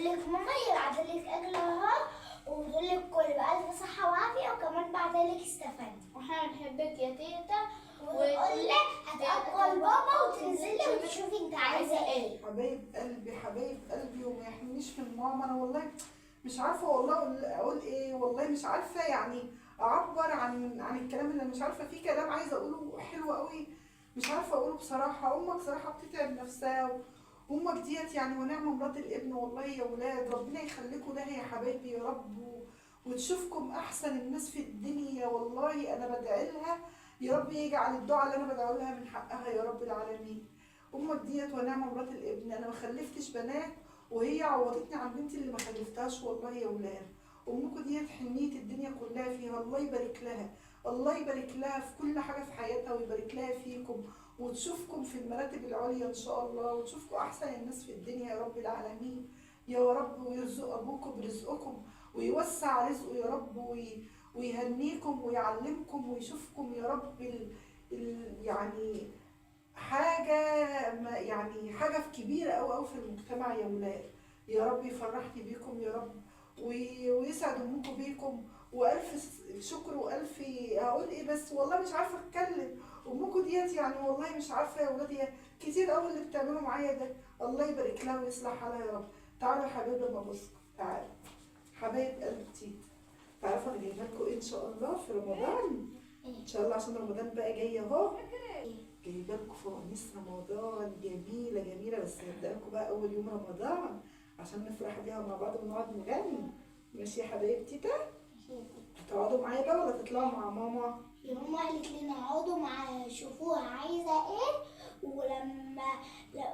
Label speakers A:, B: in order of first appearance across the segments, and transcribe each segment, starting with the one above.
A: لك ماما يبعت لك اكل اهو، وتقول لك كل بألف صحة وعافية، وكمان بعت لك استفندي.
B: واحنا بنحبك يا تيتا،
A: وتقول لك هتأكل بابا وتنزلي وتشوفي انت عايزة ايه.
C: حبايب قلبي حبايب قلبي، وما يحرمنيش من ماما. انا والله مش عارفه والله اقول ايه، والله مش عارفه يعني اعبر عن الكلام اللي مش عارفه. في كلام عايزه اقوله حلو قوي مش عارفه اقوله بصراحه. امك صراحه بتتعب نفسها، وامك ديت يعني ونعم مرات الابن. والله يا ولاد ربنا يخليكم لها يا حبايبي يا رب، وتشوفكم احسن الناس في الدنيا. والله انا بدعي لها يا رب يجعل الدعاء اللي انا بدعو لها من حقها يا رب العالمين. امك ديت ونعم مرات الابن. انا ما خلفتش بنات، وهي عوضتني عن بنتي اللي ما خلفتهاش. والله يا ولاد امكم ديت حنيه الدنيا كلها فيها. الله يبارك لها، الله يبارك لها في كل حاجه في حياتها، ويبارك لها فيكم، وتشوفكم في المراتب العليا ان شاء الله، وتشوفكم احسن الناس في الدنيا يا رب العالمين يا رب. ويرزق ابوكم برزقكم، ويوسع رزقه يا رب، ويهنيكم ويعلمكم ويشوفكم يا رب يعني حاجة يعني حاجة كبيرة أوي في المجتمع يا ولاد. يا رب يفرحني بيكم يا رب، ويسعد أمكم بيكم. وألف شكر وألف هقول إيه، بس والله مش عارفة أتكلم. أمكم ديت يعني والله مش عارفة يا ولاد، هي كتير أوي اللي بتعملوا معايا ده. الله يبارك لها ويصلح حالها يا رب. تعالوا يا حبايبي أما أبوسكم، تعالوا حبايب قلب تيتا. تعرفوا أنا جايبة لكم إيه إن شاء الله في رمضان؟ إن شاء الله عشان رمضان بقى جاي أهو. جايبه لكم فوانيس رمضان جميله جميله، بس هبدا لكم بقى اول يوم رمضان عشان نفرح بيها مع بعض ونقعد نغني. ماشي يا حبايب تيتا؟ هتقعدوا معايا بقى ولا تطلعوا مع ماما؟
A: يا ماما قالت لنا اقعدوا مع شوفوها عايزة ايه،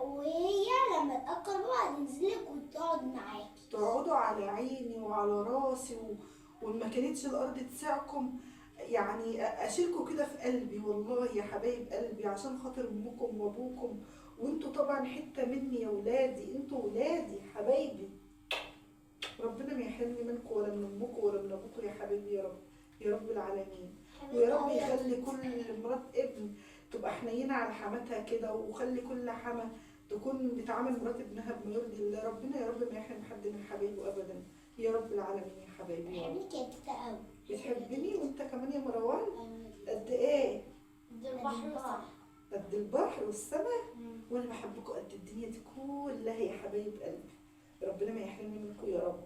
A: وهي لما تأكل بابا هتنزلك وتقعد معاكي.
C: تقعدوا على عيني وعلى راسي وما كانتش الارض تسعكم، يعني اشيلكوا كده في قلبي. والله يا حبايب قلبي عشان خاطر امكم وابوكم، وانتوا طبعا حته مني يا ولادي، انتوا ولادي حبايبي. ربنا ما يحرمني منكم ولا من امكم ولا من ابوكم يا حبايبي يا رب، يا رب العالمين. ويا رب يخلي كل مرات ابن تبقى حنينه على حماتها كده، وخلي كل حما تكون بتعامل مرات ابنها بما يرضي الله. ربنا يا رب ما يحرم حد من حبايبه ابدا يا رب العالمين يا حبايبي يا رب.
A: بحبك يا تيتا قوي.
C: بتحبني وانت كمان يا مروان؟ قد ايه؟
B: قد البحر والسما.
C: قد البحر والسماء. وانا بحبكم قد الدنيا دي كلها يا حبايب قلبي. ربنا ما يحرمني منكم يا رب.